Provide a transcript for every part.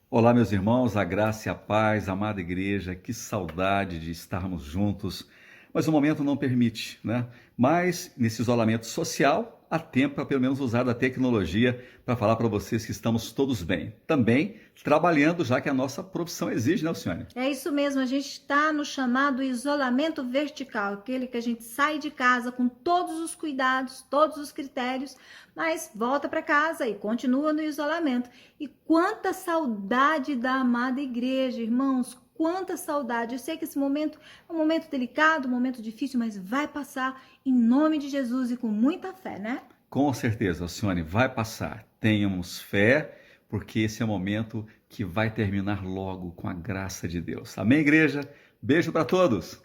Olá, meus irmãos, a graça e a paz, amada igreja, que saudade de estarmos juntos. Mas o momento não permite, né? Mas nesse isolamento social, há tempo para pelo menos usar da tecnologia para falar para vocês que estamos todos bem. Também trabalhando, já que a nossa profissão exige, né, Alcione? É isso mesmo, a gente está no chamado isolamento vertical, aquele que a gente sai de casa com todos os cuidados, todos os critérios, mas volta para casa e continua no isolamento. E quanta saudade da amada igreja, irmãos, quanta saudade. Eu sei que esse momento é um momento delicado, um momento difícil, mas vai passar em nome de Jesus e com muita fé, né? Com certeza, Alcione, vai passar. Tenhamos fé, porque esse é o momento que vai terminar logo com a graça de Deus. Amém, igreja? Beijo para todos!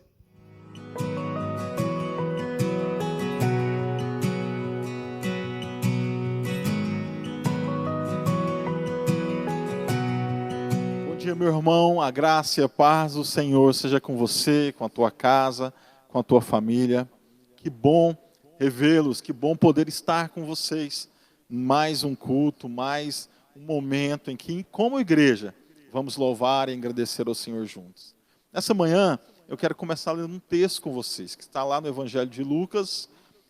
Bom dia, meu irmão, a graça e a paz do Senhor seja com você, com a tua casa, com a tua família. Que bom revê-los, que bom poder estar com vocês. Mais um culto, mais um momento em que, como igreja, vamos louvar e agradecer ao Senhor juntos. Nessa manhã, eu quero começar lendo um texto com vocês, que está lá no Evangelho de Lucas,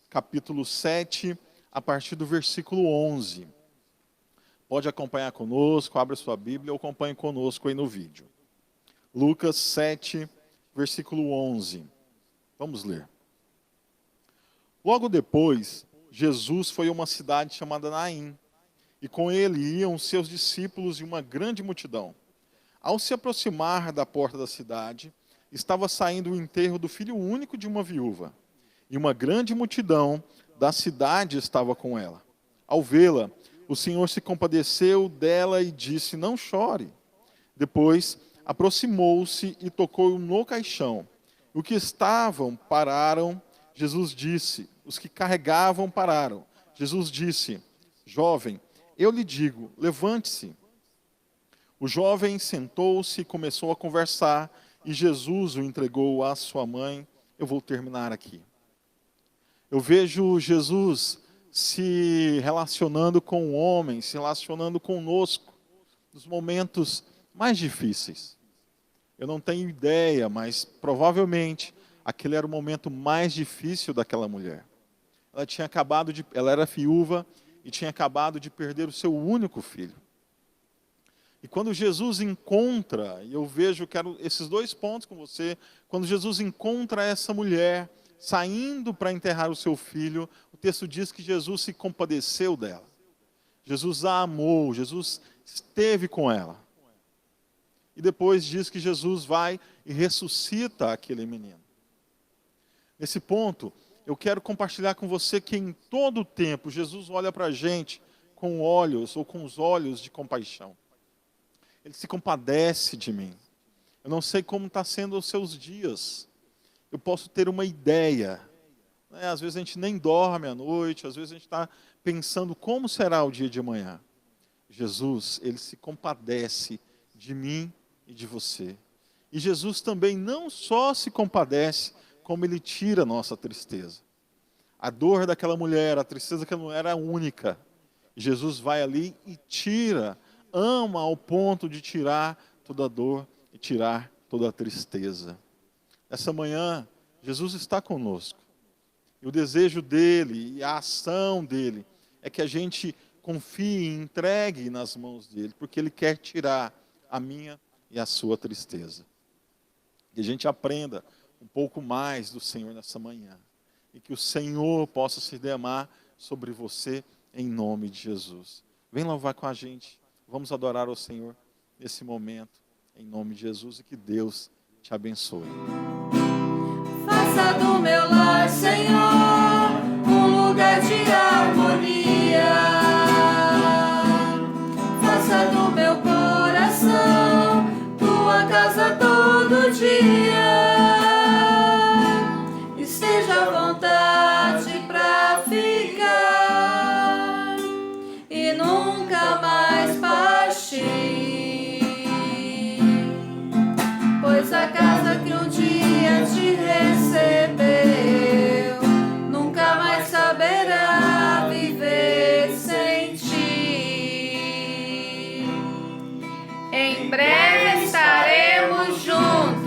capítulo 7, a partir do versículo 11. Pode acompanhar conosco, abre a sua Bíblia ou acompanhe conosco aí no vídeo. Lucas 7, versículo 11. Vamos ler. Logo depois, Jesus foi a uma cidade chamada Naim, e com ele iam seus discípulos e uma grande multidão. Ao se aproximar da porta da cidade, estava saindo o enterro do filho único de uma viúva, e uma grande multidão da cidade estava com ela. Ao vê-la, o Senhor se compadeceu dela e disse: "Não chore." Depois, aproximou-se e tocou no caixão. Os que estavam pararam. Jesus disse, os que carregavam pararam. Jesus disse: "Jovem, eu lhe digo, levante-se." O jovem sentou-se e começou a conversar, e Jesus o entregou à sua mãe. Eu vou terminar aqui. Eu vejo Jesus se relacionando com o homem, se relacionando conosco, nos momentos mais difíceis. Eu não tenho ideia, mas provavelmente aquele era o momento mais difícil daquela mulher. Ela era viúva e tinha acabado de perder o seu único filho. E quando Jesus encontra, e eu vejo, quero esses dois pontos com você, quando Jesus encontra essa mulher saindo para enterrar o seu filho, o texto diz que Jesus se compadeceu dela. Jesus a amou, Jesus esteve com ela. E depois diz que Jesus vai e ressuscita aquele menino. Nesse ponto, eu quero compartilhar com você que em todo o tempo Jesus olha para a gente com olhos ou com os olhos de compaixão. Ele se compadece de mim. Eu não sei como está sendo os seus dias. Eu posso ter uma ideia. Às vezes a gente nem dorme à noite, às vezes a gente está pensando como será o dia de amanhã. Jesus, ele se compadece de mim e de você. E Jesus também não só se compadece, como ele tira a nossa tristeza. A dor daquela mulher, a tristeza daquela mulher era única. Jesus vai ali e tira, ama ao ponto de tirar toda a dor e tirar toda a tristeza. Essa manhã, Jesus está conosco. E o desejo dele e a ação dele é que a gente confie e entregue nas mãos dele, porque ele quer tirar a minha e a sua tristeza. Que a gente aprenda um pouco mais do Senhor nessa manhã. E que o Senhor possa se derramar sobre você em nome de Jesus. Vem louvar com a gente. Vamos adorar ao Senhor nesse momento, em nome de Jesus, e que Deus te abençoe. Faça do meu lar, Senhor, um lugar de harmonia. Faça do meu coração tua casa todo dia. Esteja à vontade pra ficar e nunca mais partir. Pois a casa que um dia te recebeu nunca mais saberá breve estaremos juntos.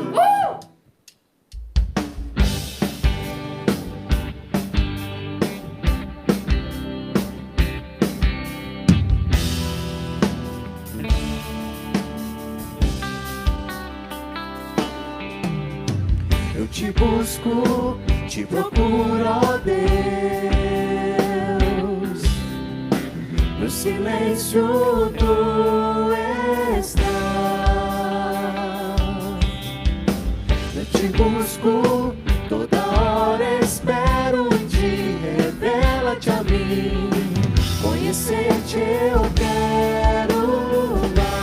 Eu te busco, te procuro, ó Deus. No silêncio tu estás. Eu te busco, toda hora espero em ti. Revela-te a mim, conhecer-te eu quero mais.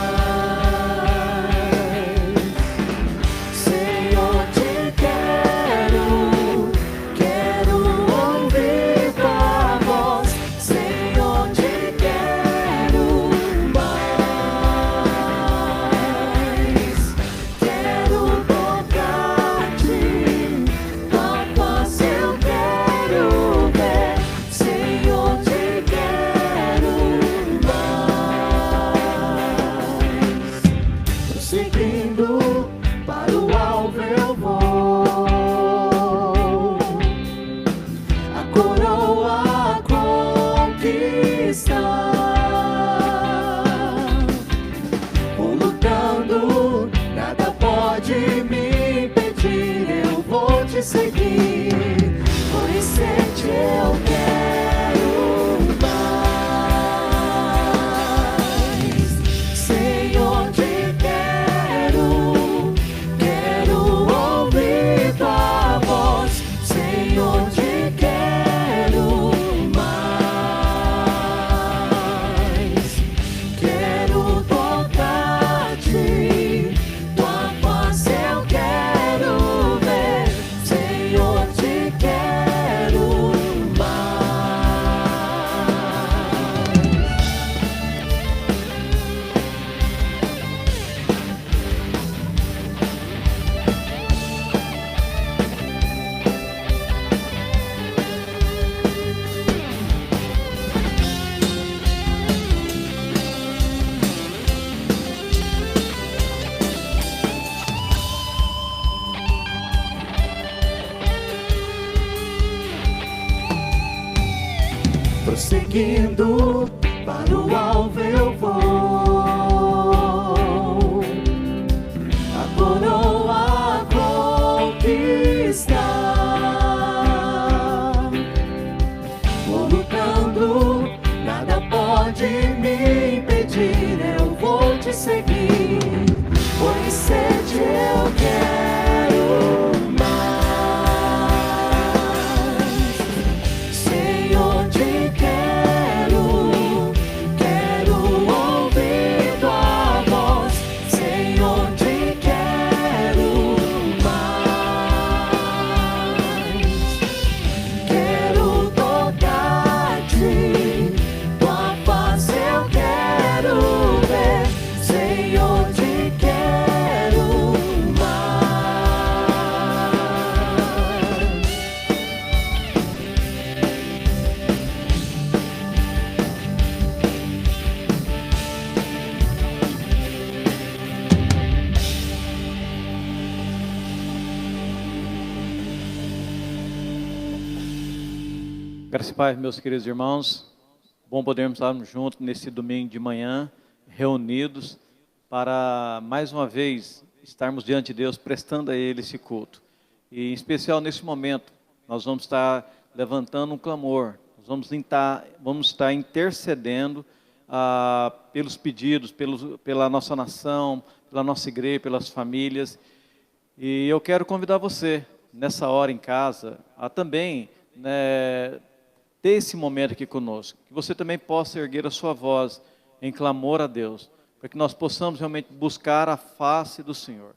Senhor, te quero ouvir tua voz. Senhor, te quero mais. Quero tocar-te, tua face eu quero ver. Senhor, te quero mais. Prosseguindo para o alvo eu vou, a coroa conquistar. Vou lutando, nada pode me impedir. Eu vou te seguir, conhecer-te eu quero mais. Senhor, te quero ouvir tua voz. Senhor, te quero mais. Quero tocar-te, tua face eu quero ver. Senhor, te quero prosseguindo para o alvo eu vou, a coroa conquistar. Vou lutando, nada pode me impedir. Eu vou te seguir, conhecer-te eu quero mais. Senhor, te quero ouvir tua voz. Senhor, te quero mais. Quero tocar-te, tua face eu quero ver. Senhor, te quero mais. Graças e paz, meus queridos irmãos. Bom podermos estarmos juntos nesse domingo de manhã, reunidos, para mais uma vez estarmos diante de Deus, prestando a Ele esse culto. E em especial nesse momento, nós vamos estar levantando um clamor, nós vamos estar intercedendo pelos pedidos, pela nossa nação, pela nossa igreja, pelas famílias. E eu quero convidar você, nessa hora em casa, a também ter esse momento aqui conosco, que você também possa erguer a sua voz em clamor a Deus, para que nós possamos realmente buscar a face do Senhor.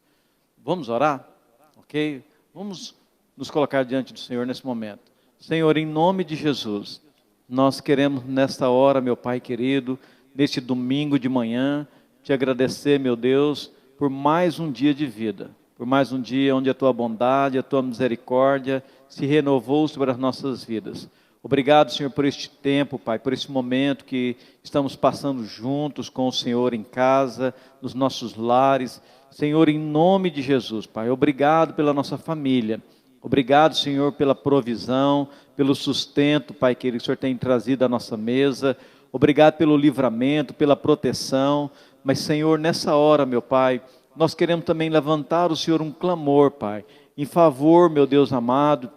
Vamos orar? Ok? Vamos nos colocar diante do Senhor nesse momento. Senhor, em nome de Jesus, nós queremos nesta hora, meu Pai querido, neste domingo de manhã, te agradecer, meu Deus, por mais um dia de vida, por mais um dia onde a Tua bondade, a Tua misericórdia se renovou sobre as nossas vidas. Obrigado, Senhor, por este tempo, Pai, por esse momento que estamos passando juntos com o Senhor em casa, nos nossos lares. Senhor, em nome de Jesus, Pai, obrigado pela nossa família. Obrigado, Senhor, pela provisão, pelo sustento, Pai, que o Senhor tem trazido à nossa mesa. Obrigado pelo livramento, pela proteção. Mas, Senhor, nessa hora, meu Pai, nós queremos também levantar o Senhor um clamor, Pai, em favor, meu Deus amado,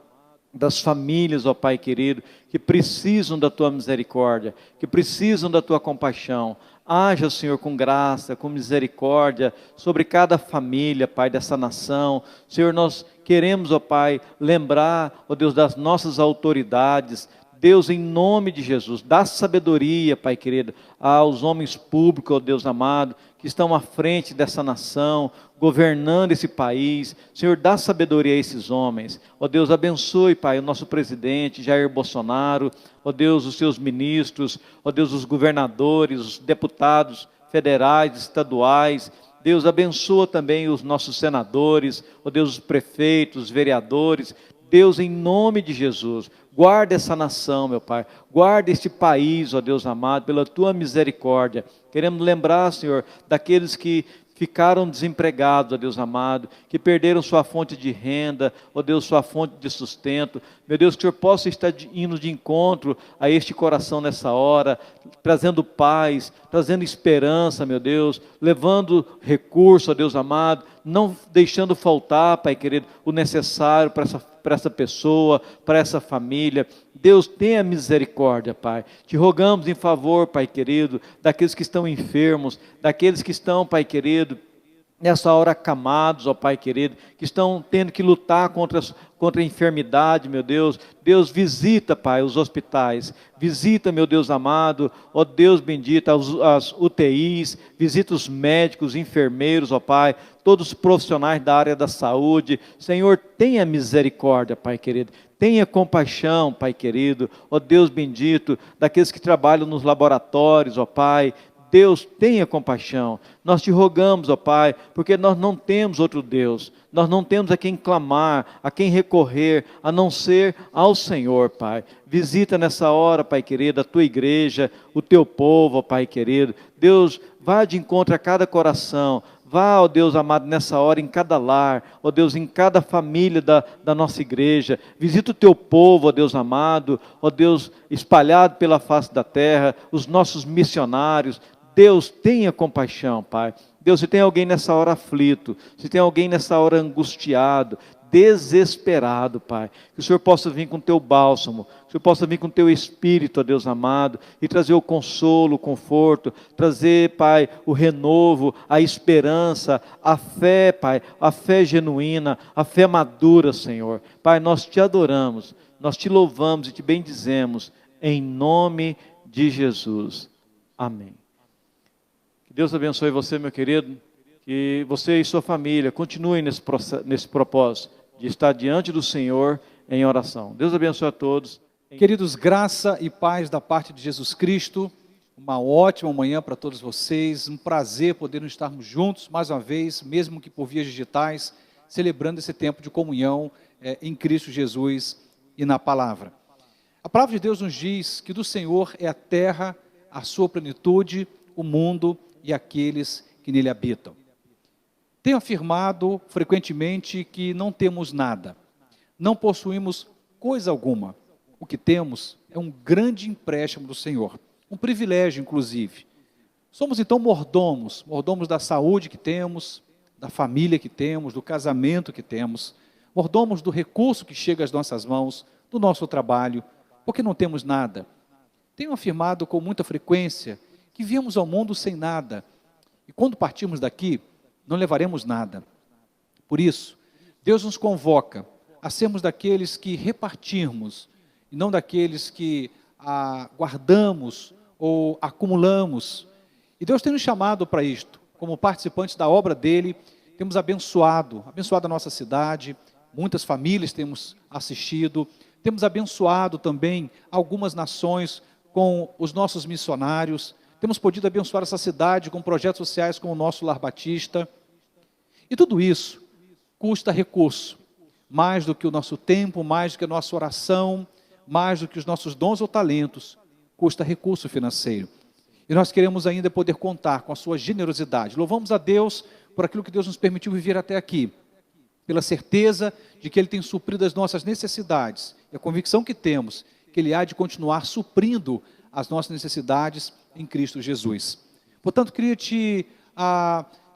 das famílias, ó Pai querido, que precisam da Tua misericórdia, que precisam da Tua compaixão. Haja, Senhor, com graça, com misericórdia, sobre cada família, Pai, dessa nação. Senhor, nós queremos, ó Pai, lembrar, ó Deus, das nossas autoridades. Deus, em nome de Jesus, dá sabedoria, Pai querido, aos homens públicos, ó Deus amado, que estão à frente dessa nação, governando esse país. Senhor, dá sabedoria a esses homens. Ó Deus, abençoe, Pai, o nosso presidente Jair Bolsonaro, ó Deus, os seus ministros, ó Deus, os governadores, os deputados federais, estaduais. Deus, abençoa também os nossos senadores, ó Deus, os prefeitos, os vereadores. Deus, em nome de Jesus, guarda essa nação, meu Pai, guarda este país, ó Deus amado, pela Tua misericórdia. Queremos lembrar, Senhor, daqueles que ficaram desempregados, ó Deus amado, que perderam sua fonte de renda, ó Deus, sua fonte de sustento. Meu Deus, que o Senhor possa estar indo de encontro a este coração nessa hora, trazendo paz, trazendo esperança, meu Deus, levando recurso, ó Deus amado, não deixando faltar, Pai querido, o necessário para essa pessoa, para essa família. Deus, tenha misericórdia, Pai. Te rogamos em favor, Pai querido, daqueles que estão enfermos, daqueles que estão, Pai querido, nessa hora acamados, ó Pai querido, que estão tendo que lutar contra a enfermidade, meu Deus. Deus, visita, Pai, os hospitais, visita, meu Deus amado, ó Deus bendito, as UTIs, visita os médicos, enfermeiros, ó Pai, todos os profissionais da área da saúde. Senhor, tenha misericórdia, Pai querido, tenha compaixão, Pai querido, ó Deus bendito, daqueles que trabalham nos laboratórios, ó Pai. Deus, tenha compaixão. Nós te rogamos, ó Pai, porque nós não temos outro Deus, nós não temos a quem clamar, a quem recorrer, a não ser ao Senhor, Pai. Visita nessa hora, Pai querido, a Tua igreja, o Teu povo, ó Pai querido. Deus, vá de encontro a cada coração. Vá, ó Deus amado, nessa hora, em cada lar, ó Deus, em cada família da nossa igreja. Visita o Teu povo, ó Deus amado, ó Deus, espalhado pela face da terra, os nossos missionários. Deus, tenha compaixão, Pai. Deus, se tem alguém nessa hora aflito, se tem alguém nessa hora angustiado, desesperado, Pai, que o Senhor possa vir com o Teu bálsamo, que o Senhor possa vir com o Teu Espírito, ó Deus amado, e trazer o consolo, o conforto, trazer, Pai, o renovo, a esperança, a fé, Pai, a fé genuína, a fé madura, Senhor. Pai, nós Te adoramos, nós Te louvamos e Te bendizemos, em nome de Jesus. Amém. Que Deus abençoe você, meu querido, que você e sua família continuem nesse propósito de estar diante do Senhor em oração. Deus abençoe a todos. Queridos, graça e paz da parte de Jesus Cristo. Uma ótima manhã para todos vocês. Um prazer podermos estarmos juntos mais uma vez, mesmo que por vias digitais, celebrando esse tempo de comunhão em Cristo Jesus e na palavra. A palavra de Deus nos diz que do Senhor é a terra, a sua plenitude, o mundo e aqueles que nele habitam. Tenho afirmado frequentemente que não temos nada, não possuímos coisa alguma. O que temos é um grande empréstimo do Senhor, um privilégio inclusive. Somos então mordomos da saúde que temos, da família que temos, do casamento que temos, mordomos do recurso que chega às nossas mãos, do nosso trabalho, porque não temos nada. Tenho afirmado com muita frequência que viemos ao mundo sem nada, e quando partirmos daqui, não levaremos nada. Por isso, Deus nos convoca a sermos daqueles que repartirmos, e não daqueles que guardamos ou acumulamos. E Deus tem nos chamado para isto. Como participantes da obra dele, temos abençoado a nossa cidade, muitas famílias temos assistido, temos abençoado também algumas nações com os nossos missionários, temos podido abençoar essa cidade com projetos sociais como o nosso Lar Batista. E tudo isso custa recurso, mais do que o nosso tempo, mais do que a nossa oração, mais do que os nossos dons ou talentos, custa recurso financeiro. E nós queremos ainda poder contar com a sua generosidade. Louvamos a Deus por aquilo que Deus nos permitiu viver até aqui, pela certeza de que Ele tem suprido as nossas necessidades, e a convicção que temos que Ele há de continuar suprindo as nossas necessidades em Cristo Jesus. Portanto, queria te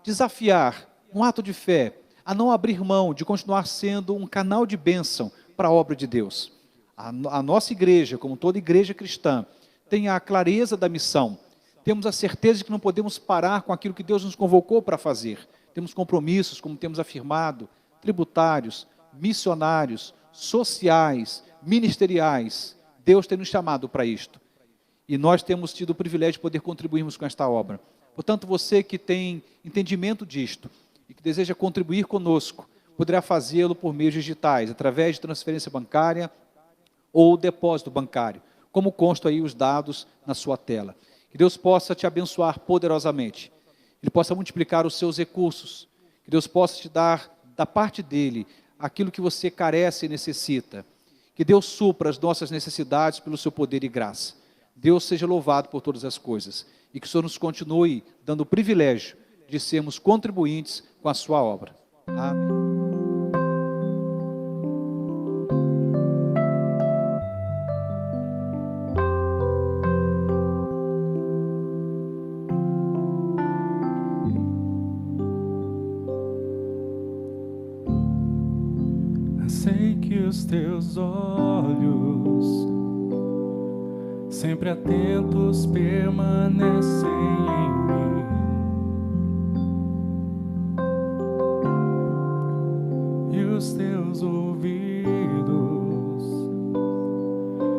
desafiar, um ato de fé, a não abrir mão de continuar sendo um canal de bênção para a obra de Deus. A nossa igreja, como toda igreja cristã, tem a clareza da missão. Temos a certeza de que não podemos parar com aquilo que Deus nos convocou para fazer. Temos compromissos, como temos afirmado, tributários, missionários, sociais, ministeriais. Deus tem nos chamado para isto. E nós temos tido o privilégio de poder contribuirmos com esta obra. Portanto, você que tem entendimento disto e que deseja contribuir conosco, poderá fazê-lo por meios digitais, através de transferência bancária ou depósito bancário, como constam aí os dados na sua tela. Que Deus possa te abençoar poderosamente. Ele possa multiplicar os seus recursos. Que Deus possa te dar, da parte dele, aquilo que você carece e necessita. Que Deus supra as nossas necessidades pelo seu poder e graça. Deus seja louvado por todas as coisas. E que o Senhor nos continue dando o privilégio de sermos contribuintes com a sua obra. Amém. Sei que os teus olhos, sempre atentos, permanecem em mim. E os teus ouvidos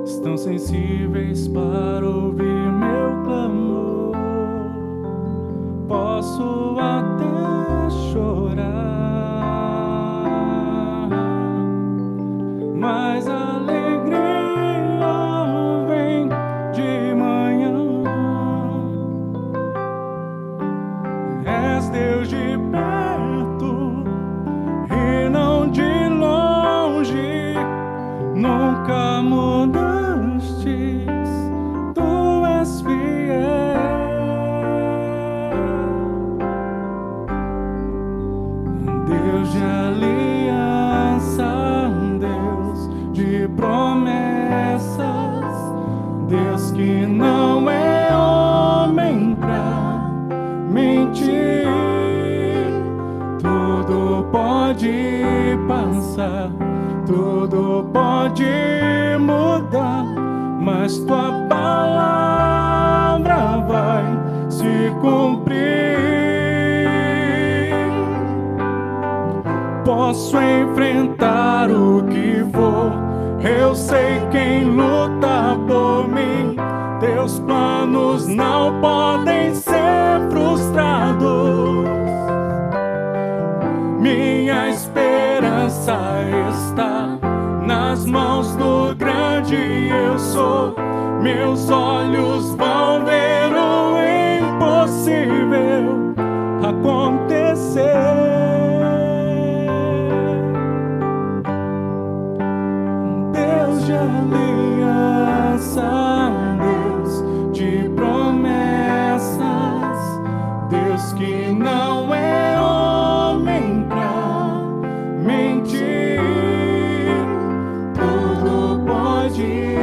estão sensíveis para ouvir meu clamor. Posso até chorar, mas a alegria vem de manhã. És Deus de perto e não de longe, nunca mudastes, tu és fiel. Deus de aliança, de promessas, Deus que não é homem pra mentir. Tudo pode passar, tudo pode mudar, mas tua palavra vai se cumprir. Posso enfrentar o que for, eu sei quem luta por mim. Teus planos não podem ser frustrados. Minha esperança está nas mãos do grande eu sou. Meus olhos vão ver o impossível acontecer. De aliança, Deus de promessas, Deus que não é homem pra mentir. Tudo pode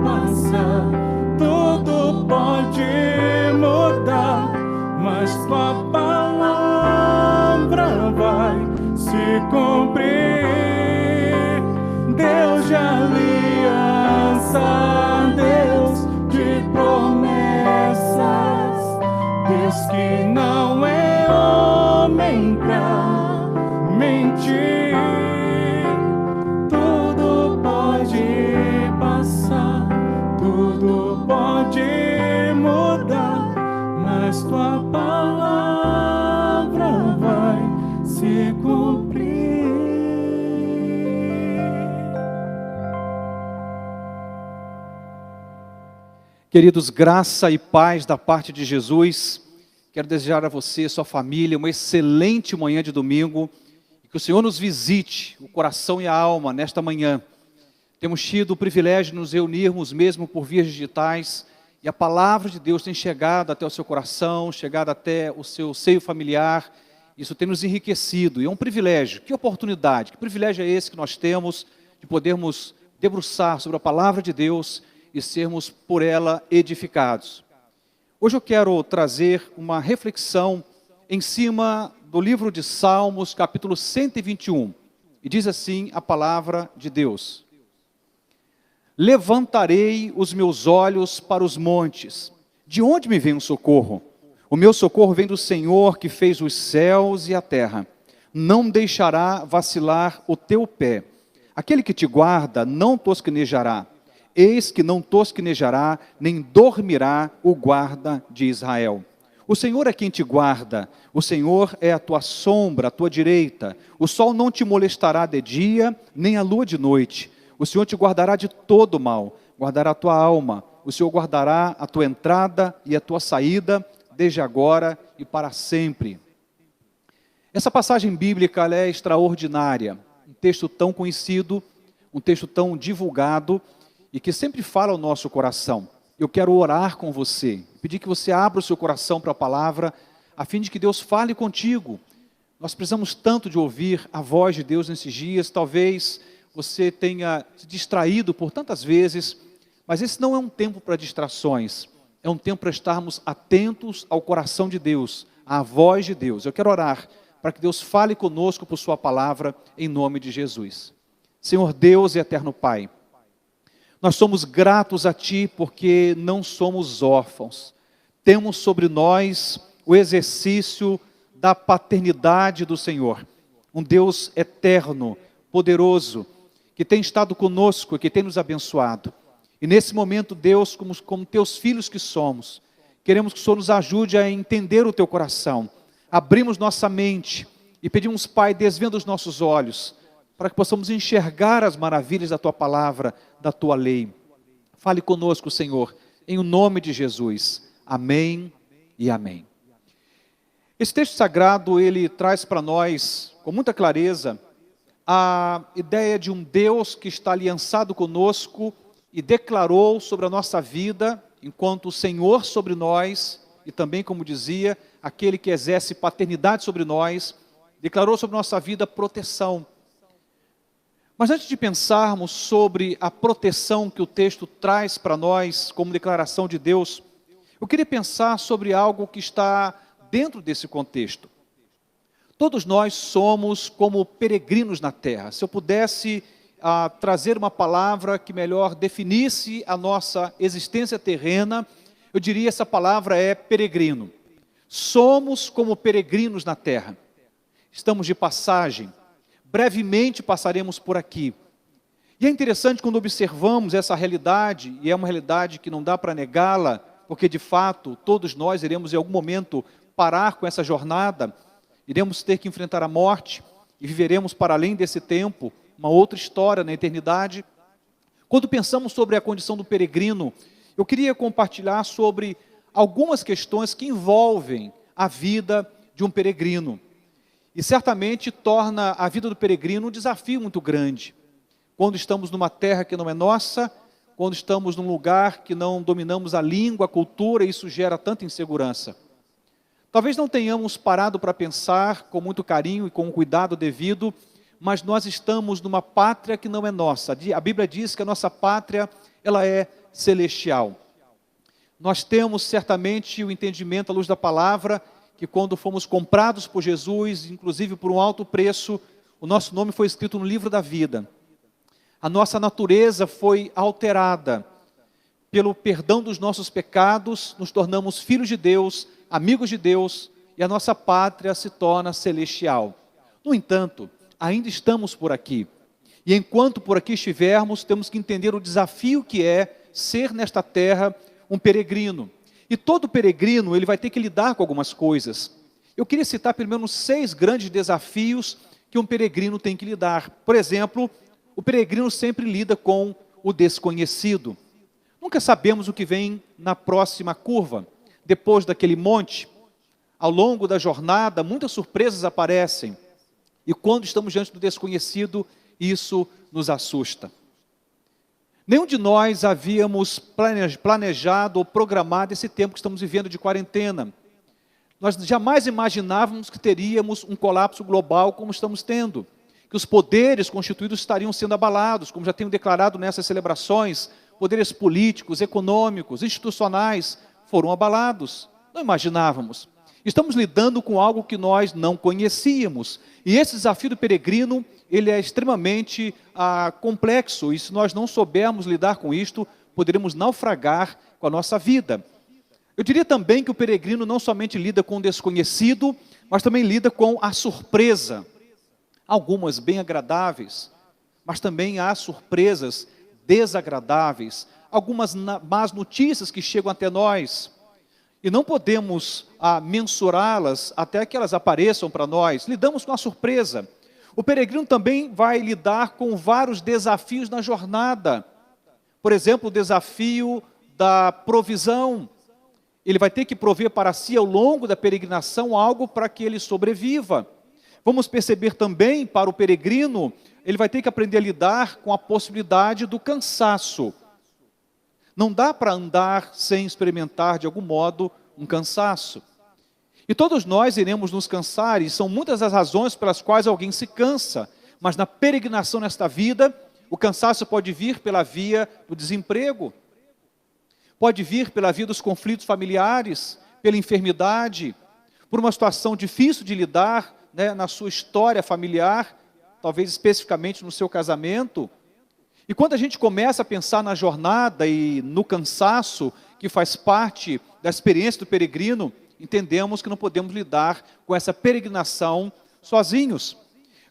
passar, tudo pode mudar, mas tua palavra vai se cumprir. Deus de aliança, Deus de promessas, Deus que não é homem pra mentir. Tudo pode passar, tudo pode mudar, mas tua palavra vai se cumprir. Queridos, graça e paz da parte de Jesus. Quero desejar a você e sua família uma excelente manhã de domingo. E que o Senhor nos visite o coração e a alma nesta manhã, Temos tido o privilégio de nos reunirmos mesmo por vias digitais, e a palavra de Deus tem chegado até o seu coração, chegado até o seu seio familiar. Isso tem nos enriquecido, e é um privilégio. Que oportunidade, que privilégio é esse que nós temos de podermos debruçar sobre a palavra de Deus e sermos por ela edificados. Hoje eu quero trazer uma reflexão em cima do livro de Salmos, capítulo 121. E diz assim a palavra de Deus: levantarei os meus olhos para os montes. De onde me vem o socorro? O meu socorro vem do Senhor, que fez os céus e a terra. Não deixará vacilar o teu pé. Aquele que te guarda não tosquenejará. Eis que não tosquenejará, nem dormirá o guarda de Israel. O Senhor é quem te guarda, o Senhor é a tua sombra, a tua direita. O sol não te molestará de dia, nem a lua de noite. O Senhor te guardará de todo mal, guardará a tua alma. O Senhor guardará a tua entrada e a tua saída, desde agora e para sempre. Essa passagem bíblica ela é extraordinária, um texto tão conhecido, um texto tão divulgado e que sempre fala ao nosso coração. Eu quero orar com você, pedir que você abra o seu coração para a palavra, a fim de que Deus fale contigo. Nós precisamos tanto de ouvir a voz de Deus nesses dias. Talvez você tenha se distraído por tantas vezes, mas esse não é um tempo para distrações. É um tempo para estarmos atentos ao coração de Deus, à voz de Deus. Eu quero orar para que Deus fale conosco por sua palavra, em nome de Jesus. Senhor Deus e eterno Pai, nós somos gratos a Ti porque não somos órfãos. Temos sobre nós o exercício da paternidade do Senhor. Um Deus eterno, poderoso, que tem estado conosco e que tem nos abençoado. E nesse momento, Deus, como teus filhos que somos, queremos que o Senhor nos ajude a entender o teu coração. Abrimos nossa mente e pedimos, Pai, desvenda os nossos olhos, para que possamos enxergar as maravilhas da tua palavra, da tua lei. Fale conosco, Senhor, em o nome de Jesus. Amém e amém. Esse texto sagrado, ele traz para nós, com muita clareza, a ideia de um Deus que está aliançado conosco e declarou sobre a nossa vida, enquanto o Senhor sobre nós, e também, como dizia, aquele que exerce paternidade sobre nós, declarou sobre nossa vida proteção. Mas antes de pensarmos sobre a proteção que o texto traz para nós, como declaração de Deus, eu queria pensar sobre algo que está dentro desse contexto. Todos nós somos como peregrinos na terra. Se eu pudesse trazer uma palavra que melhor definisse a nossa existência terrena, eu diria essa palavra é peregrino. Somos como peregrinos na terra. Estamos de passagem. Brevemente passaremos por aqui. E é interessante quando observamos essa realidade, e é uma realidade que não dá para negá-la, porque de fato todos nós iremos em algum momento parar com essa jornada, iremos ter que enfrentar a morte e viveremos para além desse tempo uma outra história na eternidade. Quando pensamos sobre a condição do peregrino, eu queria compartilhar sobre algumas questões que envolvem a vida de um peregrino. E certamente torna a vida do peregrino um desafio muito grande. Quando estamos numa terra que não é nossa, quando estamos num lugar que não dominamos a língua, a cultura, isso gera tanta insegurança. Talvez não tenhamos parado para pensar com muito carinho e com o cuidado devido, mas nós estamos numa pátria que não é nossa. A Bíblia diz que a nossa pátria, ela é celestial. Nós temos certamente o entendimento à luz da palavra, que quando fomos comprados por Jesus, inclusive por um alto preço, o nosso nome foi escrito no livro da vida. A nossa natureza foi alterada. Pelo perdão dos nossos pecados, nos tornamos filhos de Deus, amigos de Deus, e a nossa pátria se torna celestial. No entanto, ainda estamos por aqui. E enquanto por aqui estivermos, temos que entender o desafio que é ser nesta terra um peregrino. E todo peregrino, ele vai ter que lidar com algumas coisas. Eu queria citar pelo menos 6 grandes desafios que um peregrino tem que lidar. Por exemplo, o peregrino sempre lida com o desconhecido. Nunca sabemos o que vem na próxima curva. Depois daquele monte, ao longo da jornada, muitas surpresas aparecem. E quando estamos diante do desconhecido, isso nos assusta. Nenhum de nós havíamos planejado ou programado esse tempo que estamos vivendo de quarentena. Nós jamais imaginávamos que teríamos um colapso global como estamos tendo, que os poderes constituídos estariam sendo abalados, como já tenho declarado nessas celebrações, poderes políticos, econômicos, institucionais foram abalados. Não imaginávamos. Estamos lidando com algo que nós não conhecíamos. E esse desafio do peregrino, ele é extremamente complexo. E se nós não soubermos lidar com isto, poderemos naufragar com a nossa vida. Eu diria também que o peregrino não somente lida com o desconhecido, mas também lida com a surpresa. Algumas bem agradáveis, mas também há surpresas desagradáveis. Algumas más notícias que chegam até nós. E não podemos mensurá-las até que elas apareçam para nós. Lidamos com a surpresa. O peregrino também vai lidar com vários desafios na jornada. Por exemplo, o desafio da provisão. Ele vai ter que prover para si, ao longo da peregrinação, algo para que ele sobreviva. Vamos perceber também, para o peregrino, ele vai ter que aprender a lidar com a possibilidade do cansaço. Não dá para andar sem experimentar, de algum modo, um cansaço. E todos nós iremos nos cansar, e são muitas as razões pelas quais alguém se cansa. Mas na peregrinação nesta vida, o cansaço pode vir pela via do desemprego, pode vir pela via dos conflitos familiares, pela enfermidade, por uma situação difícil de lidar, na sua história familiar, talvez especificamente no seu casamento. E quando a gente começa a pensar na jornada e no cansaço, que faz parte da experiência do peregrino, entendemos que não podemos lidar com essa peregrinação sozinhos.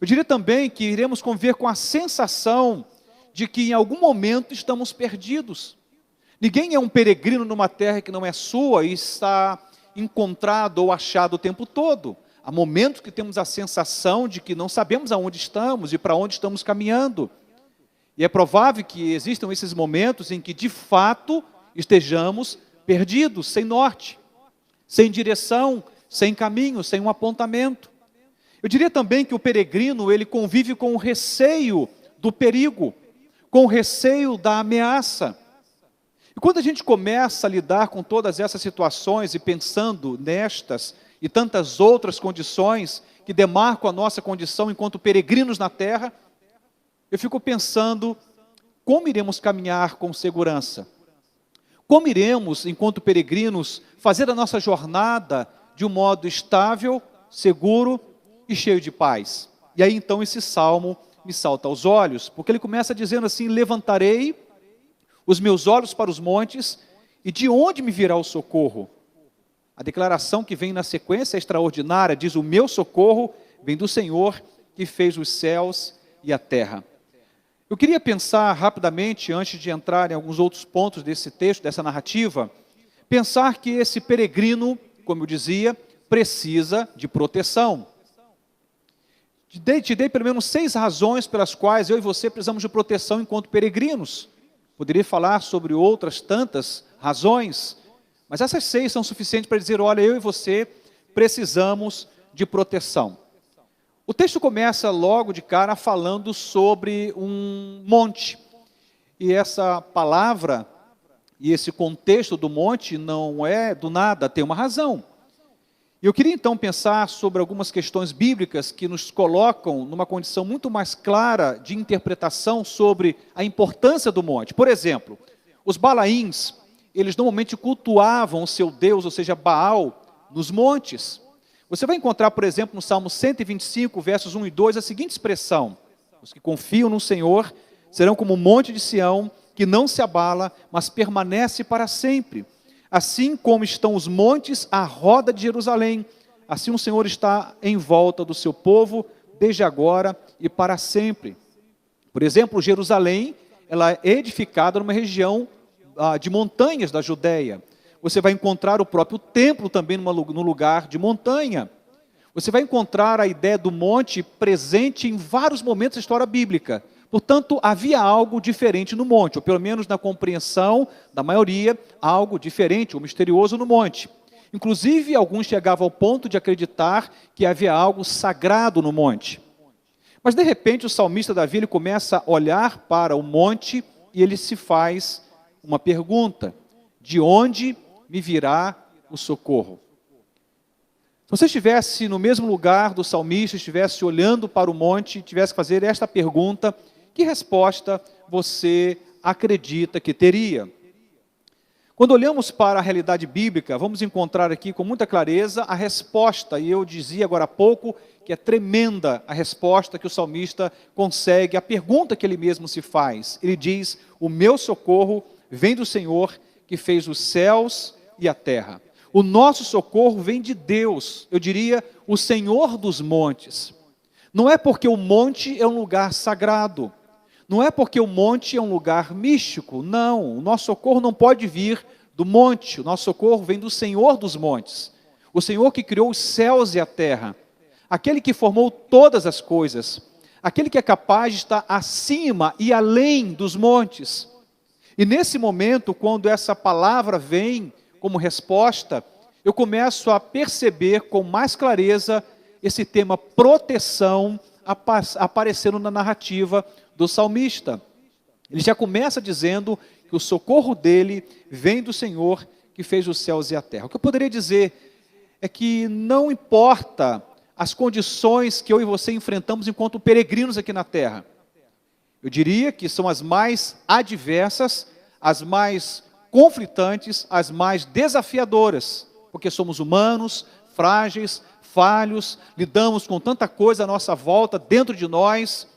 Eu diria também que iremos conviver com a sensação de que em algum momento estamos perdidos. Ninguém é um peregrino numa terra que não é sua e está encontrado ou achado o tempo todo. Há momentos que temos a sensação de que não sabemos aonde estamos e para onde estamos caminhando. E é provável que existam esses momentos em que, de fato, estejamos perdidos, sem norte, sem direção, sem caminho, sem um apontamento. Eu diria também que o peregrino, ele convive com o receio do perigo, com o receio da ameaça. E quando a gente começa a lidar com todas essas situações e pensando nestas e tantas outras condições que demarcam a nossa condição enquanto peregrinos na terra, eu fico pensando, como iremos caminhar com segurança? Como iremos, enquanto peregrinos, fazer a nossa jornada de um modo estável, seguro e cheio de paz? E aí então esse salmo me salta aos olhos, porque ele começa dizendo assim: levantarei os meus olhos para os montes, e de onde me virá o socorro? A declaração que vem na sequência é extraordinária, diz: o meu socorro vem do Senhor que fez os céus e a terra. Eu queria pensar rapidamente, antes de entrar em alguns outros pontos desse texto, dessa narrativa, pensar que esse peregrino, como eu dizia, precisa de proteção. Te dei pelo menos 6 razões pelas quais eu e você precisamos de proteção enquanto peregrinos. Poderia falar sobre outras tantas razões, mas essas 6 são suficientes para dizer: olha, eu e você precisamos de proteção. O texto começa logo de cara falando sobre um monte. E essa palavra e esse contexto do monte não é do nada, tem uma razão. E eu queria então pensar sobre algumas questões bíblicas que nos colocam numa condição muito mais clara de interpretação sobre a importância do monte. Por exemplo, os balaíns, eles normalmente cultuavam o seu Deus, ou seja, Baal, nos montes. Você vai encontrar, por exemplo, no Salmo 125, versos 1 e 2, a seguinte expressão: os que confiam no Senhor serão como o monte de Sião, que não se abala, mas permanece para sempre. Assim como estão os montes à roda de Jerusalém, assim o Senhor está em volta do seu povo, desde agora e para sempre. Por exemplo, Jerusalém, ela é edificada numa região de montanhas da Judéia. Você vai encontrar o próprio templo também no lugar de montanha. Você vai encontrar a ideia do monte presente em vários momentos da história bíblica. Portanto, havia algo diferente no monte, ou pelo menos na compreensão da maioria, algo diferente ou misterioso no monte. Inclusive, alguns chegavam ao ponto de acreditar que havia algo sagrado no monte. Mas, de repente, o salmista Davi ele começa a olhar para o monte e ele se faz uma pergunta: de onde me virá o socorro? Se você estivesse no mesmo lugar do salmista, estivesse olhando para o monte, tivesse que fazer esta pergunta, que resposta você acredita que teria? Quando olhamos para a realidade bíblica, vamos encontrar aqui com muita clareza a resposta, e eu dizia agora há pouco que é tremenda a resposta que o salmista consegue, a pergunta que ele mesmo se faz. Ele diz: o meu socorro vem do Senhor que fez os céus e a terra. O nosso socorro vem de Deus, eu diria, o Senhor dos montes. Não é porque o monte é um lugar sagrado, não é porque o monte é um lugar místico, não. O nosso socorro não pode vir do monte, o nosso socorro vem do Senhor dos montes. O Senhor que criou os céus e a terra, aquele que formou todas as coisas, aquele que é capaz de estar acima e além dos montes. E nesse momento, quando essa palavra vem como resposta, eu começo a perceber com mais clareza esse tema proteção aparecendo na narrativa do salmista. Ele já começa dizendo que o socorro dele vem do Senhor que fez os céus e a terra. O que eu poderia dizer é que não importa as condições que eu e você enfrentamos enquanto peregrinos aqui na terra. Eu diria que são as mais adversas, as mais conflitantes, as mais desafiadoras, porque somos humanos, frágeis, falhos, lidamos com tanta coisa à nossa volta, dentro de nós,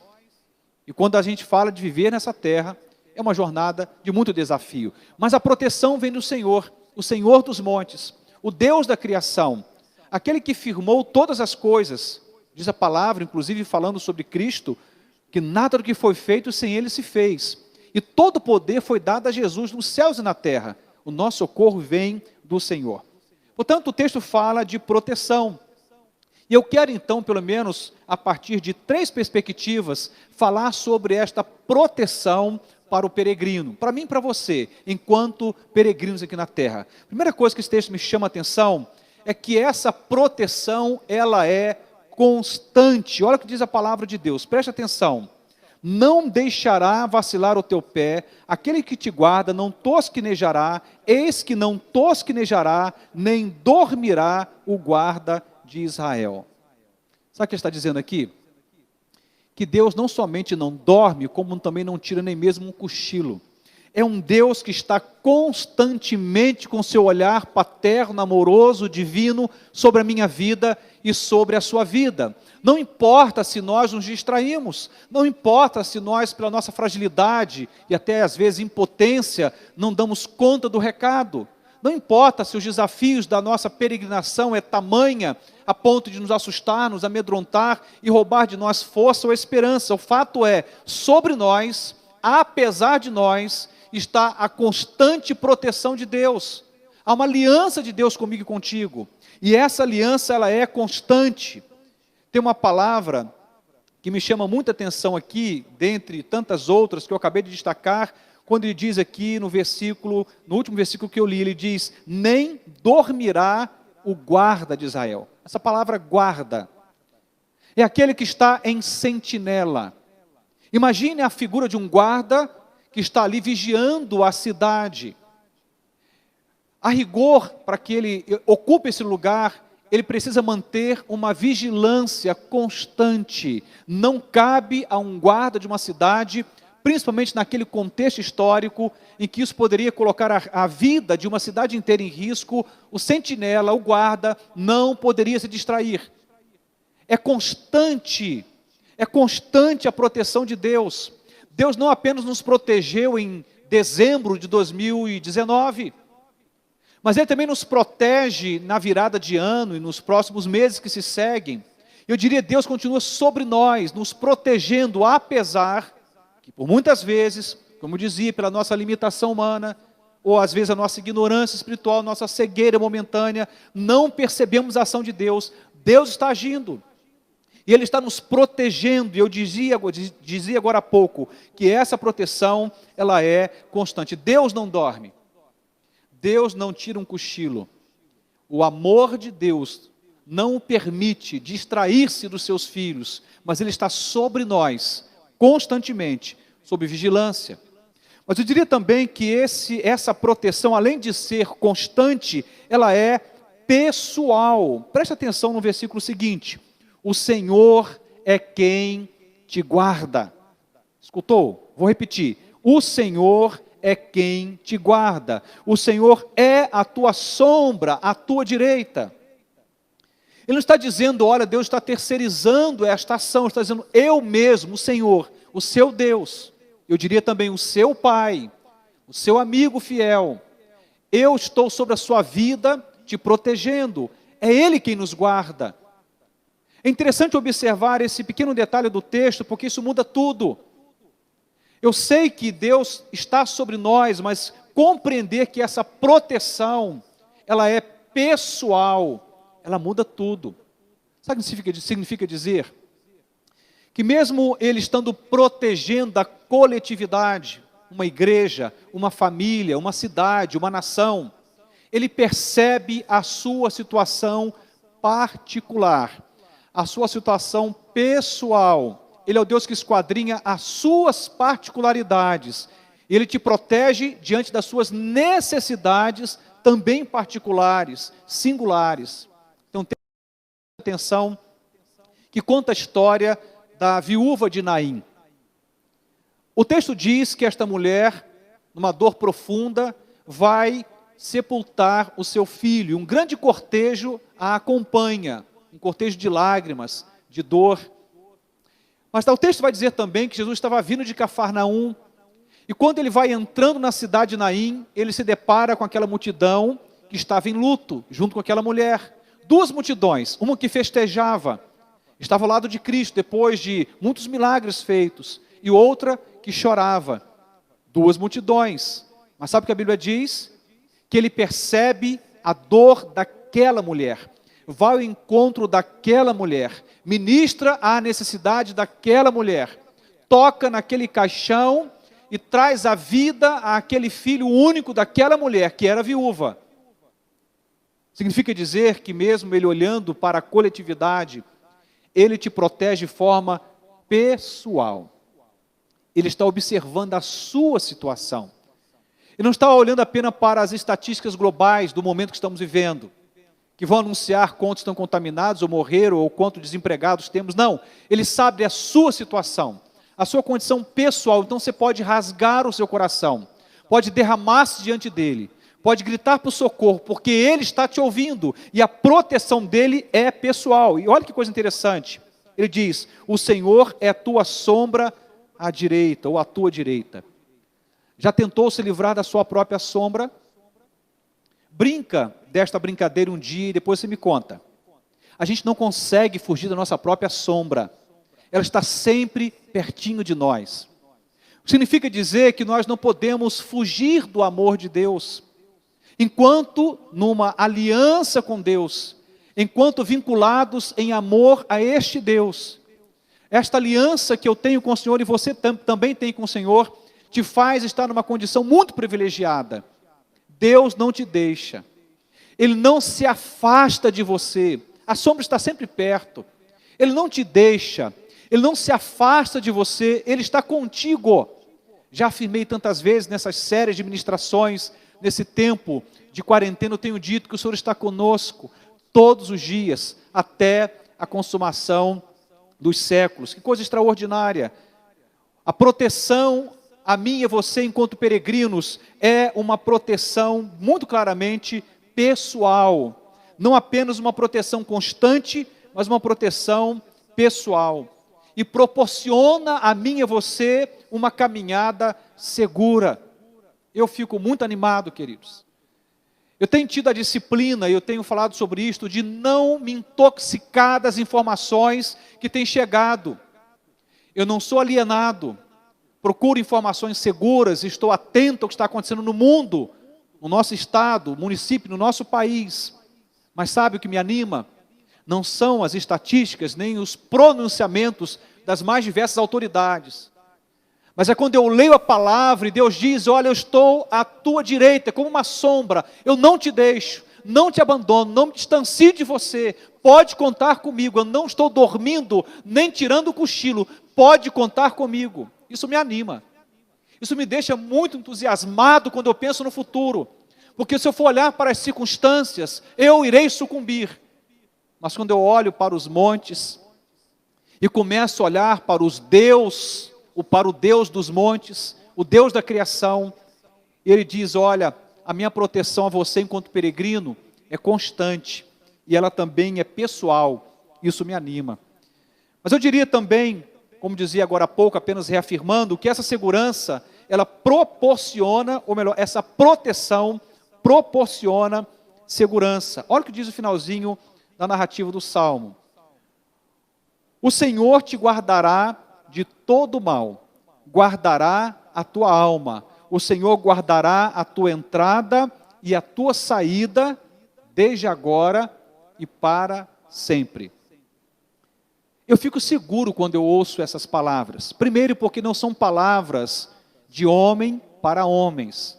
e quando a gente fala de viver nessa terra, é uma jornada de muito desafio, mas a proteção vem do Senhor, o Senhor dos montes, o Deus da criação, aquele que firmou todas as coisas, diz a palavra, inclusive falando sobre Cristo, que nada do que foi feito sem Ele se fez, e todo o poder foi dado a Jesus nos céus e na terra. O nosso socorro vem do Senhor. Portanto, o texto fala de proteção. E eu quero então, pelo menos, a partir de 3 perspectivas, falar sobre esta proteção para o peregrino. Para mim e para você, enquanto peregrinos aqui na terra. A primeira coisa que esse texto me chama a atenção é que essa proteção, ela é constante. Olha o que diz a palavra de Deus, preste atenção. Não deixará vacilar o teu pé, aquele que te guarda não tosquenejará, eis que não tosquenejará, nem dormirá o guarda de Israel. Sabe o que ele está dizendo aqui? Que Deus não somente não dorme, como também não tira nem mesmo um cochilo. É um Deus que está constantemente com seu olhar paterno, amoroso, divino, sobre a minha vida e sobre a sua vida. Não importa se nós nos distraímos, não importa se nós, pela nossa fragilidade e até às vezes impotência, não damos conta do recado. Não importa se os desafios da nossa peregrinação é tamanha a ponto de nos assustar, nos amedrontar e roubar de nós força ou esperança. O fato é, sobre nós, apesar de nós, está a constante proteção de Deus. Há uma aliança de Deus comigo e contigo. E essa aliança, ela é constante. Tem uma palavra que me chama muita atenção aqui, dentre tantas outras que eu acabei de destacar, quando ele diz aqui no último versículo que eu li, ele diz: nem dormirá o guarda de Israel. Essa palavra guarda é aquele que está em sentinela. Imagine a figura de um guarda que está ali vigiando a cidade. A rigor, para que ele ocupe esse lugar, ele precisa manter uma vigilância constante. Não cabe a um guarda de uma cidade, principalmente naquele contexto histórico, em que isso poderia colocar a vida de uma cidade inteira em risco, o sentinela, o guarda, não poderia se distrair. É constante a proteção de Deus. Deus não apenas nos protegeu em dezembro de 2019, mas Ele também nos protege na virada de ano e nos próximos meses que se seguem. Eu diria, Deus continua sobre nós, nos protegendo, apesar que por muitas vezes, como eu dizia, pela nossa limitação humana, ou às vezes a nossa ignorância espiritual, nossa cegueira momentânea, não percebemos a ação de Deus. Deus está agindo. E Ele está nos protegendo, e eu dizia agora há pouco, que essa proteção, ela é constante. Deus não dorme, Deus não tira um cochilo, o amor de Deus não o permite distrair-se dos seus filhos, mas Ele está sobre nós, constantemente, sob vigilância. Mas eu diria também que essa proteção, além de ser constante, ela é pessoal. Preste atenção no versículo seguinte: o Senhor é quem te guarda. Escutou? Vou repetir. O Senhor é quem te guarda. O Senhor é a tua sombra, à tua direita. Ele não está dizendo, olha, Deus está terceirizando esta ação. Ele está dizendo, eu mesmo, o Senhor, o seu Deus. Eu diria também o seu Pai, o seu amigo fiel. Eu estou sobre a sua vida te protegendo. É Ele quem nos guarda. É interessante observar esse pequeno detalhe do texto, porque isso muda tudo. Eu sei que Deus está sobre nós, mas compreender que essa proteção, ela é pessoal, ela muda tudo. Sabe o que significa dizer? Que mesmo Ele estando protegendo a coletividade, uma igreja, uma família, uma cidade, uma nação, Ele percebe a sua situação particular, a sua situação pessoal. Ele é o Deus que esquadrinha as suas particularidades. Ele te protege diante das suas necessidades, também particulares, singulares. Então, tenha atenção que conta a história da viúva de Naim. O texto diz que esta mulher, numa dor profunda, vai sepultar o seu filho. Um grande cortejo a acompanha, um cortejo de lágrimas, de dor. Mas o texto vai dizer também que Jesus estava vindo de Cafarnaum, e quando ele vai entrando na cidade de Naim, ele se depara com aquela multidão que estava em luto, junto com aquela mulher. Duas multidões, uma que festejava, estava ao lado de Cristo, depois de muitos milagres feitos, e outra que chorava. Duas multidões. Mas sabe o que a Bíblia diz? Que ele percebe a dor daquela mulher, vai ao encontro daquela mulher, ministra a necessidade daquela mulher, toca naquele caixão e traz a vida àquele filho único daquela mulher, que era viúva. Significa dizer que mesmo ele olhando para a coletividade, ele te protege de forma pessoal. Ele está observando a sua situação. Ele não está olhando apenas para as estatísticas globais do momento que estamos vivendo, que vão anunciar quantos estão contaminados ou morreram, ou quantos desempregados temos. Não, ele sabe a sua situação, a sua condição pessoal. Então você pode rasgar o seu coração, pode derramar-se diante dele, pode gritar por socorro, porque ele está te ouvindo, e a proteção dele é pessoal. E olha que coisa interessante, ele diz, o Senhor é a tua sombra à direita, ou à tua direita. Já tentou se livrar da sua própria sombra? Brinca desta brincadeira um dia e depois você me conta. A gente não consegue fugir da nossa própria sombra. Ela está sempre pertinho de nós. Significa dizer que nós não podemos fugir do amor de Deus. Enquanto numa aliança com Deus, enquanto vinculados em amor a este Deus, esta aliança que eu tenho com o Senhor e você também tem com o Senhor, te faz estar numa condição muito privilegiada. Deus não te deixa, Ele não se afasta de você, a sombra está sempre perto, Ele não te deixa, Ele não se afasta de você, Ele está contigo. Já afirmei tantas vezes nessas séries de ministrações, nesse tempo de quarentena, eu tenho dito que o Senhor está conosco todos os dias, até a consumação dos séculos. Que coisa extraordinária! A proteção a mim e a você, enquanto peregrinos, é uma proteção muito claramente pessoal. Não apenas uma proteção constante, mas uma proteção pessoal. E proporciona a mim e a você uma caminhada segura. Eu fico muito animado, queridos. Eu tenho tido a disciplina, eu tenho falado sobre isto, de não me intoxicar das informações que têm chegado. Eu não sou alienado. Procuro informações seguras, estou atento ao que está acontecendo no mundo, no nosso estado, município, no nosso país. Mas sabe o que me anima? Não são as estatísticas, nem os pronunciamentos das mais diversas autoridades. Mas é quando eu leio a palavra e Deus diz, olha, eu estou à tua direita, como uma sombra, eu não te deixo, não te abandono, não me distancio de você, pode contar comigo, eu não estou dormindo, nem tirando o cochilo, pode contar comigo. Isso me anima. Isso me deixa muito entusiasmado quando eu penso no futuro, porque se eu for olhar para as circunstâncias, eu irei sucumbir. Mas quando eu olho para os montes e começo a olhar para para o Deus dos montes, o Deus da criação, ele diz: olha, a minha proteção a você enquanto peregrino é constante e ela também é pessoal. Isso me anima. Mas eu diria também, como dizia agora há pouco, apenas reafirmando, que essa segurança, ela proporciona, ou melhor, essa proteção proporciona segurança. Olha o que diz o finalzinho da narrativa do Salmo. O Senhor te guardará de todo mal, guardará a tua alma. O Senhor guardará a tua entrada e a tua saída, desde agora e para sempre. Eu fico seguro quando eu ouço essas palavras. Primeiro, porque não são palavras de homem para homens.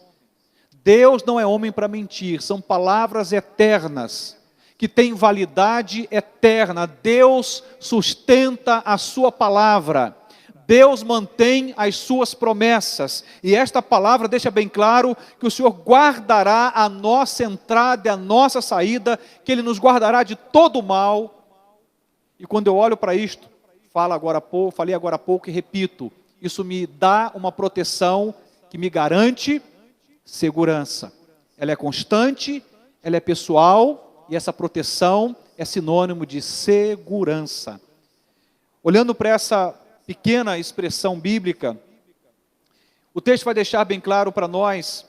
Deus não é homem para mentir, são palavras eternas, que têm validade eterna. Deus sustenta a sua palavra. Deus mantém as suas promessas, e esta palavra deixa bem claro que o Senhor guardará a nossa entrada e a nossa saída, que Ele nos guardará de todo mal. E quando eu olho para isto, falei agora há pouco e repito, isso me dá uma proteção que me garante segurança. Ela é constante, ela é pessoal, e essa proteção é sinônimo de segurança. Olhando para essa pequena expressão bíblica, o texto vai deixar bem claro para nós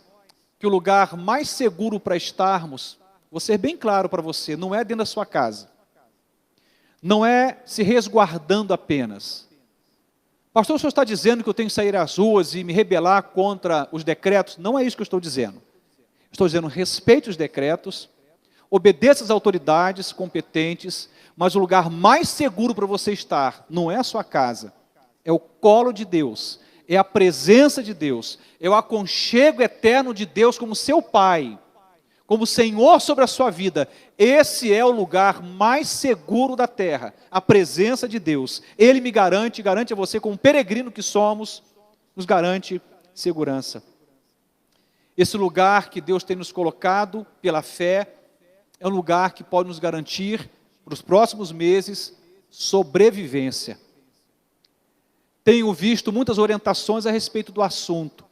que o lugar mais seguro para estarmos, vou ser bem claro para você, não é dentro da sua casa, não é se resguardando apenas. Pastor, o senhor está dizendo que eu tenho que sair às ruas e me rebelar contra os decretos? Não é isso que eu estou dizendo. Estou dizendo, respeite os decretos, obedeça às autoridades competentes, mas o lugar mais seguro para você estar não é a sua casa, é o colo de Deus, é a presença de Deus, é o aconchego eterno de Deus como seu Pai, como Senhor sobre a sua vida. Esse é o lugar mais seguro da terra, a presença de Deus. Ele me garante a você, como peregrino que somos, nos garante segurança. Esse lugar que Deus tem nos colocado pela fé, é um lugar que pode nos garantir, para os próximos meses, sobrevivência. Tenho visto muitas orientações a respeito do assunto,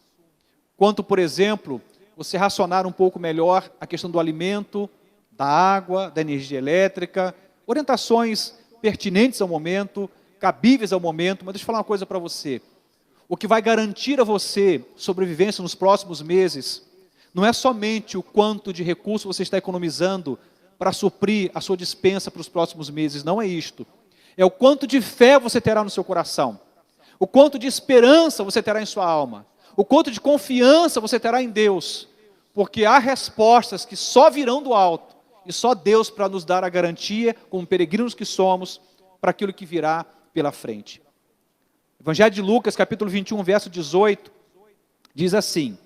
quanto, por exemplo, você racionar um pouco melhor a questão do alimento, da água, da energia elétrica, orientações pertinentes ao momento, cabíveis ao momento. Mas deixa eu falar uma coisa para você. O que vai garantir a você sobrevivência nos próximos meses não é somente o quanto de recurso você está economizando para suprir a sua despensa para os próximos meses, não é isto. É o quanto de fé você terá no seu coração, o quanto de esperança você terá em sua alma, o quanto de confiança você terá em Deus, porque há respostas que só virão do alto, e só Deus para nos dar a garantia, como peregrinos que somos, para aquilo que virá pela frente. Evangelho de Lucas, capítulo 21, verso 18, diz assim: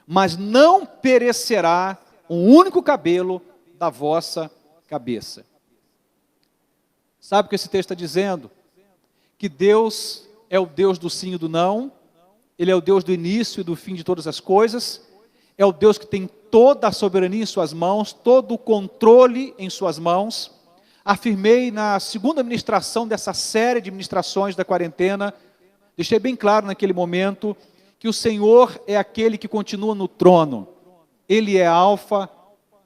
mas não perecerá um único cabelo da vossa cabeça. Sabe o que esse texto está dizendo? Que Deus é o Deus do sim e do não, Ele é o Deus do início e do fim de todas as coisas, é o Deus que tem toda a soberania em suas mãos, todo o controle em suas mãos. Afirmei na segunda ministração dessa série de ministrações da quarentena, deixei bem claro naquele momento, que o Senhor é aquele que continua no trono. Ele é alfa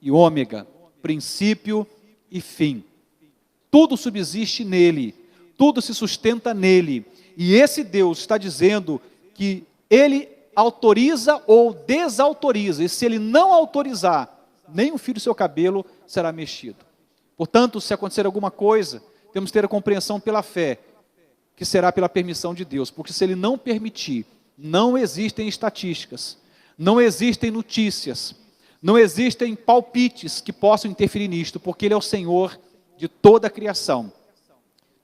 e ômega, princípio e fim. Tudo subsiste nele, tudo se sustenta nele. E esse Deus está dizendo que Ele autoriza ou desautoriza. E se Ele não autorizar, nem um fio do seu cabelo será mexido. Portanto, se acontecer alguma coisa, temos que ter a compreensão pela fé, que será pela permissão de Deus. Porque se Ele não permitir, não existem estatísticas, não existem notícias, não existem palpites que possam interferir nisto, porque Ele é o Senhor de toda a criação.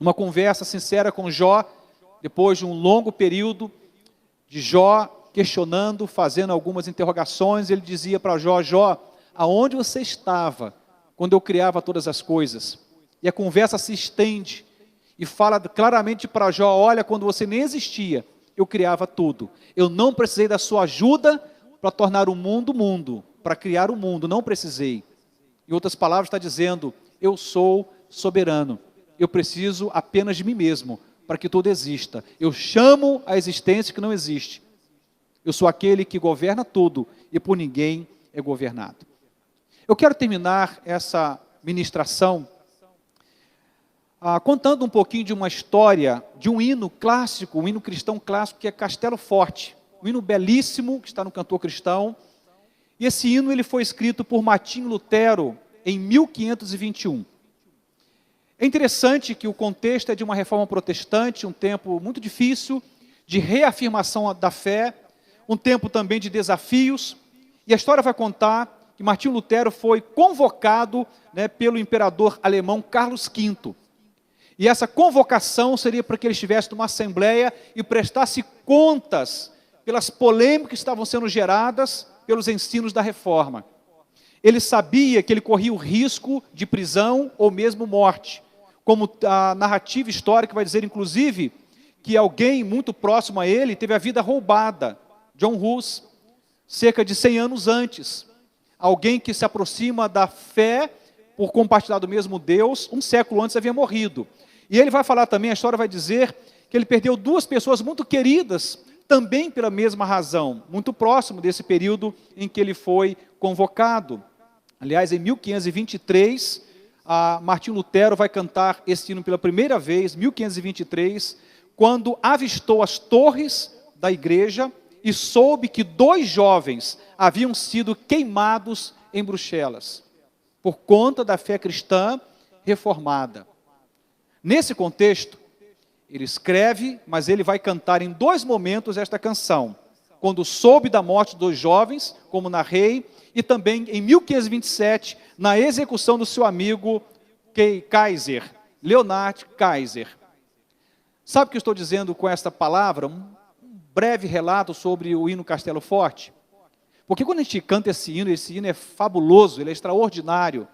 Numa conversa sincera com Jó, depois de um longo período de Jó questionando, fazendo algumas interrogações, ele dizia para Jó: Jó, aonde você estava quando eu criava todas as coisas? E a conversa se estende e fala claramente para Jó: olha, quando você nem existia, eu criava tudo. Eu não precisei da sua ajuda para tornar o mundo mundo, para criar o mundo, não precisei. Em outras palavras, está dizendo, eu sou soberano. Eu preciso apenas de mim mesmo, para que tudo exista. Eu chamo a existência que não existe. Eu sou aquele que governa tudo e por ninguém é governado. Eu quero terminar essa ministração contando um pouquinho de uma história, de um hino clássico, um hino cristão clássico, que é Castelo Forte. Um hino belíssimo, que está no Cantor Cristão. E esse hino ele foi escrito por Martinho Lutero em 1521. É interessante que o contexto é de uma reforma protestante, um tempo muito difícil, de reafirmação da fé, um tempo também de desafios. E a história vai contar que Martinho Lutero foi convocado, né, pelo imperador alemão Carlos V. E essa convocação seria para que ele estivesse numa assembleia e prestasse contas pelas polêmicas que estavam sendo geradas pelos ensinos da reforma. Ele sabia que ele corria o risco de prisão ou mesmo morte. Como a narrativa histórica vai dizer, inclusive, que alguém muito próximo a ele teve a vida roubada, John Hus, cerca de 100 anos antes. Alguém que se aproxima da fé por compartilhar do mesmo Deus, um século antes havia morrido. E ele vai falar também, a história vai dizer, que ele perdeu duas pessoas muito queridas, também pela mesma razão, muito próximo desse período em que ele foi convocado. Aliás, em 1523, Martinho Lutero vai cantar esse hino pela primeira vez, 1523, quando avistou as torres da igreja e soube que 2 jovens haviam sido queimados em Bruxelas, por conta da fé cristã reformada. Nesse contexto, ele escreve, mas ele vai cantar em 2 momentos esta canção. Quando soube da morte de 2 jovens, como narrei, e também em 1527, na execução do seu amigo Kaiser, Leonard Kaiser. Sabe o que eu estou dizendo com esta palavra? Um breve relato sobre o hino Castelo Forte. Porque quando a gente canta esse hino é fabuloso, ele é extraordinário.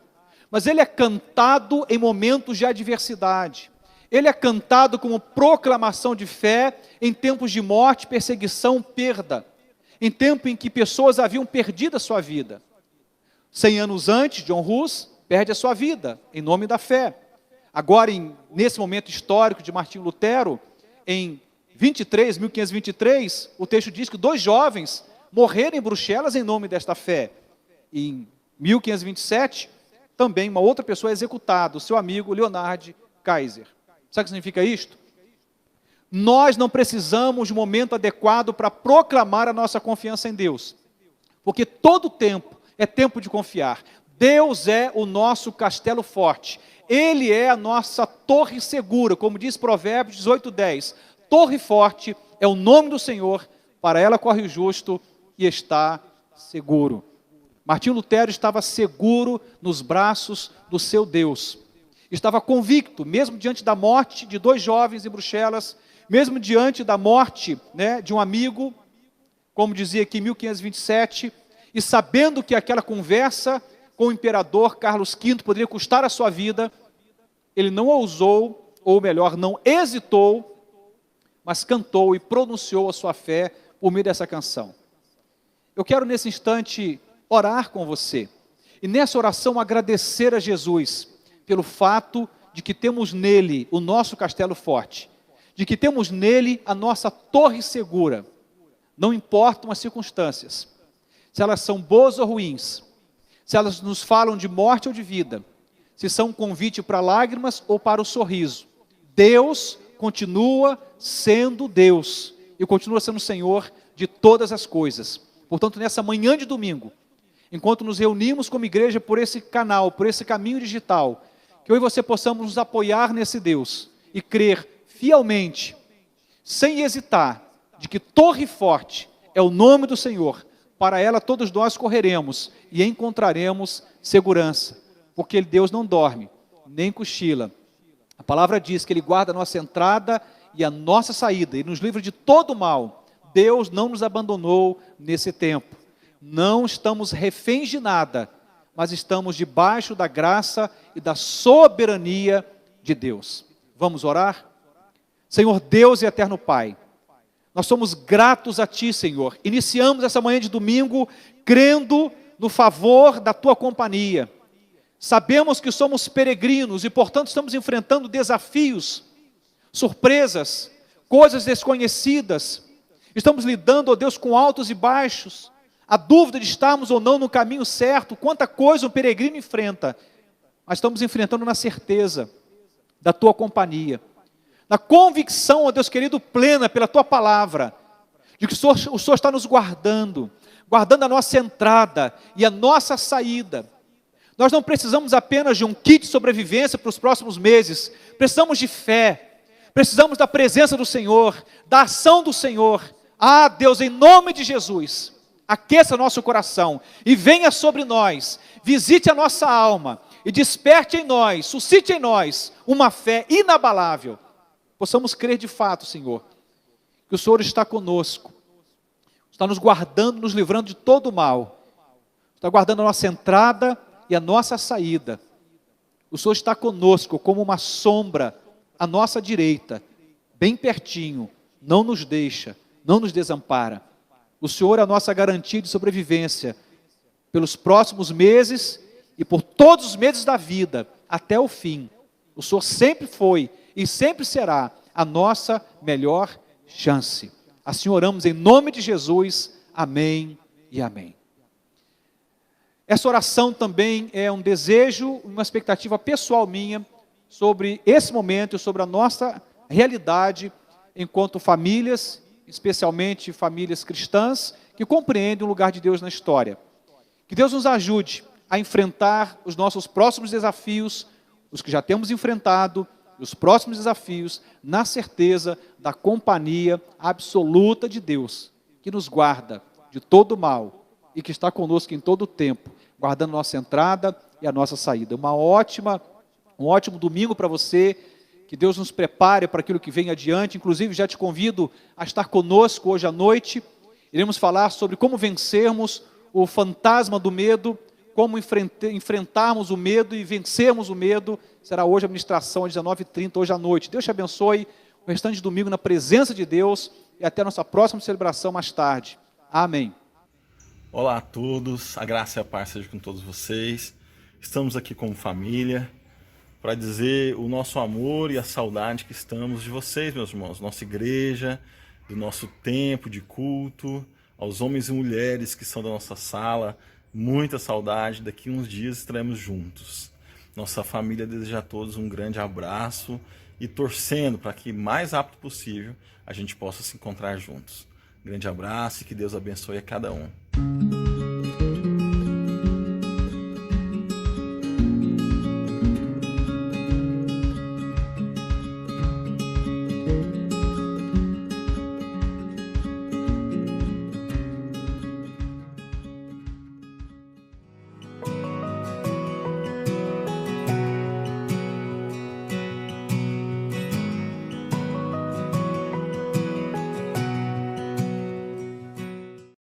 Mas ele é cantado em momentos de adversidade. Ele é cantado como proclamação de fé em tempos de morte, perseguição, perda. Em tempo em que pessoas haviam perdido a sua vida. 100 anos antes, John Hus perde a sua vida em nome da fé. Agora, nesse momento histórico de Martinho Lutero, em 1523, o texto diz que 2 jovens morreram em Bruxelas em nome desta fé. Em 1527, também uma outra pessoa é executada, o seu amigo Leonard Kaiser. Sabe o que significa isto? Nós não precisamos de um momento adequado para proclamar a nossa confiança em Deus. Porque todo tempo é tempo de confiar. Deus é o nosso castelo forte. Ele é a nossa torre segura, como diz Provérbios 18:10. Torre forte é o nome do Senhor, para ela corre o justo e está seguro. Martinho Lutero estava seguro nos braços do seu Deus. Estava convicto, mesmo diante da morte de 2 jovens em Bruxelas, mesmo diante da morte, né, de um amigo, como dizia aqui em 1527, e sabendo que aquela conversa com o imperador Carlos V poderia custar a sua vida, ele não ousou, ou melhor, não hesitou, mas cantou e pronunciou a sua fé por meio dessa canção. Eu quero nesse instante orar com você, e nessa oração agradecer a Jesus pelo fato de que temos nele o nosso castelo forte, de que temos nele a nossa torre segura, não importam as circunstâncias, se elas são boas ou ruins, se elas nos falam de morte ou de vida, se são um convite para lágrimas ou para o sorriso. Deus continua sendo Deus e continua sendo Senhor de todas as coisas. Portanto, nessa manhã de domingo, enquanto nos reunimos como igreja por esse canal, por esse caminho digital, que eu e você possamos nos apoiar nesse Deus e crer fielmente, sem hesitar, de que torre forte é o nome do Senhor. Para ela todos nós correremos e encontraremos segurança, porque Deus não dorme, nem cochila. A palavra diz que Ele guarda a nossa entrada e a nossa saída, e nos livra de todo mal. Deus não nos abandonou nesse tempo. Não estamos reféns de nada, mas estamos debaixo da graça e da soberania de Deus. Vamos orar? Senhor Deus e eterno Pai, Nós somos gratos a Ti, Senhor. Iniciamos essa manhã de domingo crendo no favor da Tua companhia. Sabemos que somos peregrinos e, portanto, estamos enfrentando desafios, surpresas, coisas desconhecidas. Estamos lidando, ó Deus, com altos e baixos. A dúvida de estarmos ou não no caminho certo, quanta coisa um peregrino enfrenta. Mas estamos enfrentando na certeza da Tua companhia. Na convicção, ó Deus querido, plena pela Tua palavra, de que o Senhor está nos guardando, guardando a nossa entrada e a nossa saída. Nós não precisamos apenas de um kit de sobrevivência para os próximos meses, precisamos de fé, precisamos da presença do Senhor, da ação do Senhor. Ah, Deus, em nome de Jesus, aqueça nosso coração e venha sobre nós, visite a nossa alma e desperte em nós, suscite em nós uma fé inabalável. Possamos crer de fato, Senhor, que o Senhor está conosco, está nos guardando, nos livrando de todo o mal, está guardando a nossa entrada e a nossa saída. O Senhor está conosco como uma sombra à nossa direita, bem pertinho, não nos deixa, não nos desampara. O Senhor é a nossa garantia de sobrevivência pelos próximos meses e por todos os meses da vida, até o fim. O Senhor sempre foi e sempre será a nossa melhor chance. Assim oramos em nome de Jesus. Amém e amém. Essa oração também é um desejo, uma expectativa pessoal minha sobre esse momento, sobre a nossa realidade enquanto famílias, especialmente famílias cristãs, que compreendem o lugar de Deus na história. Que Deus nos ajude a enfrentar os nossos próximos desafios, os que já temos enfrentado, os próximos desafios, na certeza da companhia absoluta de Deus, que nos guarda de todo mal e que está conosco em todo o tempo, guardando a nossa entrada e a nossa saída. Um ótimo domingo para você, que Deus nos prepare para aquilo que vem adiante. Inclusive, já te convido a estar conosco hoje à noite. Iremos falar sobre como vencermos o fantasma do medo, como enfrentarmos o medo e vencermos o medo. Será hoje a ministração às 19h30, hoje à noite. Deus te abençoe o restante de domingo na presença de Deus e até a nossa próxima celebração mais tarde. Amém. Olá a todos, a graça e a paz seja com todos vocês. Estamos aqui como família para dizer o nosso amor e a saudade que estamos de vocês, meus irmãos, nossa igreja, do nosso tempo de culto, aos homens e mulheres que são da nossa sala, muita saudade. Daqui uns dias estaremos juntos. Nossa família deseja a todos um grande abraço e torcendo para que mais rápido possível a gente possa se encontrar juntos. Grande abraço e que Deus abençoe a cada um.